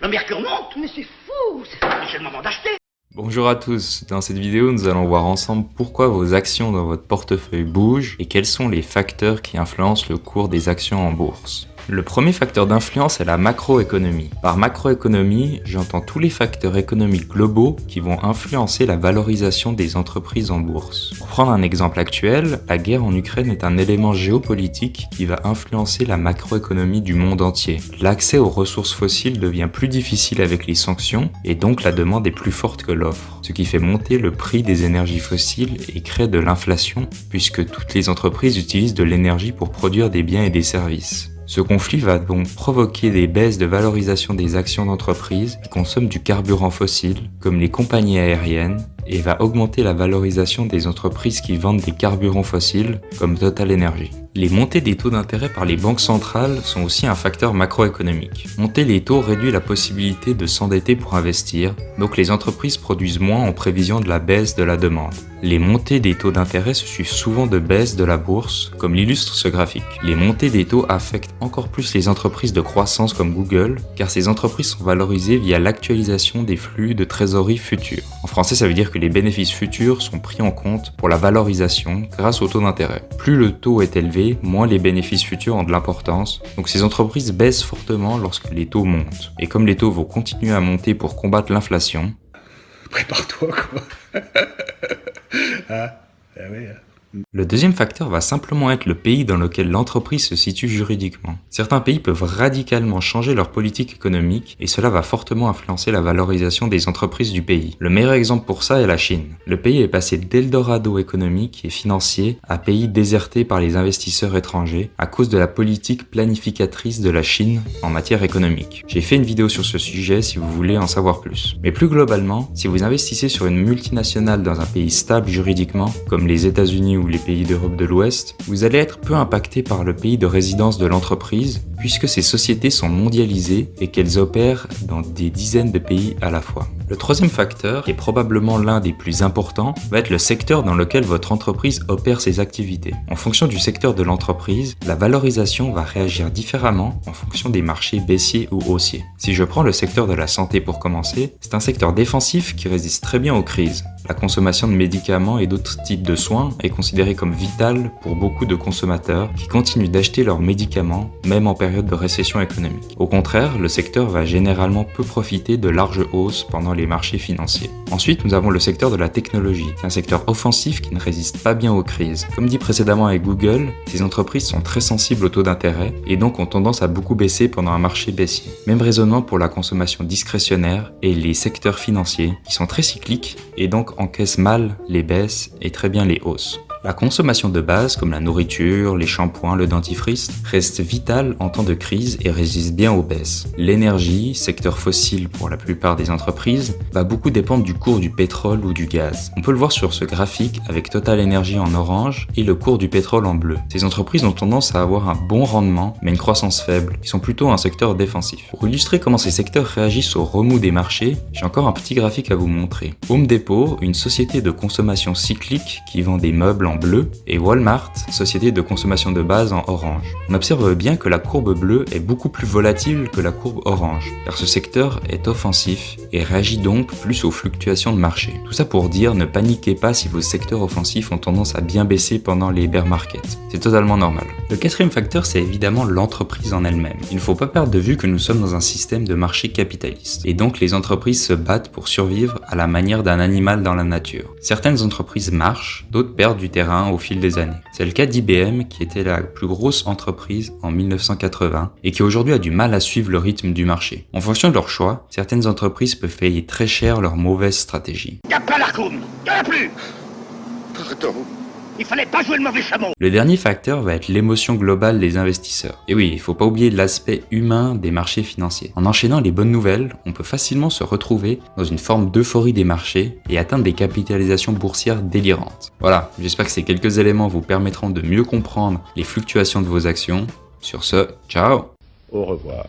Le mercure monte. Mais c'est fou. C'est le moment d'acheter. Bonjour à tous, dans cette vidéo nous allons voir ensemble pourquoi vos actions dans votre portefeuille bougent et quels sont les facteurs qui influencent le cours des actions en bourse. Le premier facteur d'influence est la macroéconomie. Par macroéconomie, j'entends tous les facteurs économiques globaux qui vont influencer la valorisation des entreprises en bourse. Pour prendre un exemple actuel, la guerre en Ukraine est un élément géopolitique qui va influencer la macroéconomie du monde entier. L'accès aux ressources fossiles devient plus difficile avec les sanctions et donc la demande est plus forte que l'offre, ce qui fait monter le prix des énergies fossiles et crée de l'inflation puisque toutes les entreprises utilisent de l'énergie pour produire des biens et des services. Ce conflit va donc provoquer des baisses de valorisation des actions d'entreprises qui consomment du carburant fossile, comme les compagnies aériennes, et va augmenter la valorisation des entreprises qui vendent des carburants fossiles, comme Total Energy. Les montées des taux d'intérêt par les banques centrales sont aussi un facteur macroéconomique. Monter les taux réduit la possibilité de s'endetter pour investir, donc les entreprises produisent moins en prévision de la baisse de la demande. Les montées des taux d'intérêt se suivent souvent de baisse de la bourse, comme l'illustre ce graphique. Les montées des taux affectent encore plus les entreprises de croissance comme Google, car ces entreprises sont valorisées via l'actualisation des flux de trésorerie futurs. En français, ça veut dire que les bénéfices futurs sont pris en compte pour la valorisation grâce au taux d'intérêt. Plus le taux est élevé, moins les bénéfices futurs ont de l'importance, donc ces entreprises baissent fortement lorsque les taux montent. Et comme les taux vont continuer à monter pour combattre l'inflation, prépare-toi quoi. Le deuxième facteur va simplement être le pays dans lequel l'entreprise se situe juridiquement. Certains pays peuvent radicalement changer leur politique économique et cela va fortement influencer la valorisation des entreprises du pays. Le meilleur exemple pour ça est la Chine. Le pays est passé d'Eldorado économique et financier à pays déserté par les investisseurs étrangers à cause de la politique planificatrice de la Chine en matière économique. J'ai fait une vidéo sur ce sujet si vous voulez en savoir plus. Mais plus globalement, si vous investissez sur une multinationale dans un pays stable juridiquement, comme les États-Unis ou les pays d'Europe de l'Ouest, vous allez être peu impacté par le pays de résidence de l'entreprise puisque ces sociétés sont mondialisées et qu'elles opèrent dans des dizaines de pays à la fois. Le troisième facteur, qui est probablement l'un des plus importants, va être le secteur dans lequel votre entreprise opère ses activités. En fonction du secteur de l'entreprise, la valorisation va réagir différemment en fonction des marchés baissiers ou haussiers. Si je prends le secteur de la santé pour commencer, c'est un secteur défensif qui résiste très bien aux crises. La consommation de médicaments et d'autres types de soins est considérée comme vitale pour beaucoup de consommateurs qui continuent d'acheter leurs médicaments même en période de récession économique. Au contraire, le secteur va généralement peu profiter de larges hausses pendant les marchés financiers. Ensuite, nous avons le secteur de la technologie, un secteur offensif qui ne résiste pas bien aux crises. Comme dit précédemment avec Google, ces entreprises sont très sensibles au taux d'intérêt et donc ont tendance à beaucoup baisser pendant un marché baissier. Même raisonnement pour la consommation discrétionnaire et les secteurs financiers qui sont très cycliques et donc encaissent mal les baisses et très bien les hausses. La consommation de base, comme la nourriture, les shampoings, le dentifrice, reste vitale en temps de crise et résiste bien aux baisses. L'énergie, secteur fossile pour la plupart des entreprises, va beaucoup dépendre du cours du pétrole ou du gaz. On peut le voir sur ce graphique avec Total Energy en orange et le cours du pétrole en bleu. Ces entreprises ont tendance à avoir un bon rendement, mais une croissance faible. Ils sont plutôt un secteur défensif. Pour illustrer comment ces secteurs réagissent au remous des marchés, j'ai encore un petit graphique à vous montrer. Home Depot, une société de consommation cyclique qui vend des meubles en bleu, et Walmart, société de consommation de base en orange. On observe bien que la courbe bleue est beaucoup plus volatile que la courbe orange, car ce secteur est offensif et réagit donc plus aux fluctuations de marché. Tout ça pour dire ne paniquez pas si vos secteurs offensifs ont tendance à bien baisser pendant les bear markets. C'est totalement normal. Le quatrième facteur, c'est évidemment l'entreprise en elle-même. Il ne faut pas perdre de vue que nous sommes dans un système de marché capitaliste, et donc les entreprises se battent pour survivre à la manière d'un animal dans la nature. Certaines entreprises marchent, d'autres perdent du terrain au fil des années. C'est le cas d'IBM qui était la plus grosse entreprise en 1980 et qui aujourd'hui a du mal à suivre le rythme du marché. En fonction de leur choix, certaines entreprises peuvent payer très cher leur mauvaise stratégie. Y'a pas l'Arkoum. Y'en a plus. Pardon. Il fallait pas jouer le mauvais chameau. Le dernier facteur va être l'émotion globale des investisseurs. Et oui, il faut pas oublier l'aspect humain des marchés financiers. En enchaînant les bonnes nouvelles, on peut facilement se retrouver dans une forme d'euphorie des marchés et atteindre des capitalisations boursières délirantes. Voilà, j'espère que ces quelques éléments vous permettront de mieux comprendre les fluctuations de vos actions. Sur ce, ciao! Au revoir.